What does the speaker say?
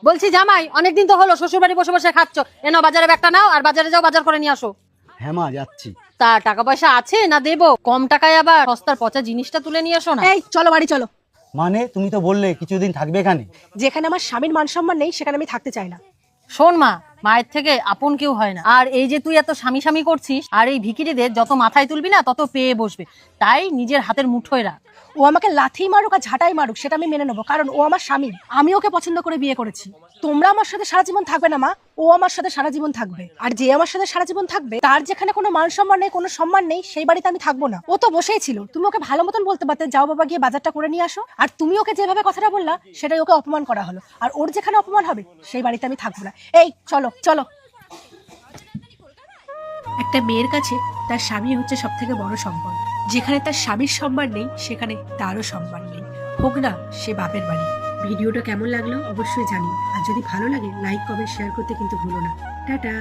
বলছি জামাই, অনেকদিন তো হলো শ্বশুর বাড়ি বসে বসে খাচ্ছ, এনো বাজারে ব্যাগটা নাও আর বাজারে যাও, বাজার করে নিয়ে আসো। হ্যাঁ মা, যাচ্ছি। তা টাকা পয়সা আছে না দেবো? কম টাকায় আবার সস্তার পচা জিনিসটা তুলে নিয়ে আসো না। এই চলো বাড়ি চলো। মানে তুমি তো বললে কিছুদিন থাকবে এখানে। যেখানে আমার স্বামীর মান সম্মান নেই সেখানে আমি থাকতে চাই না। শোন মা, মায়ের থেকে আপন কেউ হয় না। আর এই যে তুই এত স্বামী স্বামী করছিস, আর এই ভিখিরিদের যত মাথায় তুলবি না তত পেয়ে বসবে। তাই নিজের হাতের মুঠোয় রাখ। ও আমাকে লাথি মারুক আর ঝাঁটাই মারুক সেটা আমি মেনে নেবো, কারণ ও আমার স্বামী। আমি ওকে পছন্দ করে বিয়ে করেছি। তোমরা আমার সাথে সারা জীবন থাকবে না মা, ও আমার সাথে সারা জীবন থাকবে। আর যে আমার সাথে সারা জীবন থাকবে তার যেখানে কোনো মান সম্মান নেই, কোনো সম্মান নেই, সেই বাড়িতে আমি থাকবো না। ও তো বসেই ছিল, তুমি ওকে ভালো মতন বলতে পারতে, যাও বাবা গিয়ে বাজারটা করে নিয়ে আসো। আর তুমি ওকে যেভাবে কথাটা বললা সেটাই ওকে অপমান করা হলো। আর ওর যেখানে অপমান হবে সেই বাড়িতে আমি থাকবো না। এই চলো চলো। একটা মেয়ের কাছে তার স্বামী হচ্ছে সব থেকে বড় সম্পদ। যেখানে তার স্বামীর সম্মান নেই সেখানে তারও সম্মান নেই, হোক না সে বাপের বাড়ি। ভিডিওটা কেমন লাগলো অবশ্যই জানিও, আর যদি ভালো লাগে লাইক কমেন্ট শেয়ার করতে কিন্তু ভুলো না। টাটা।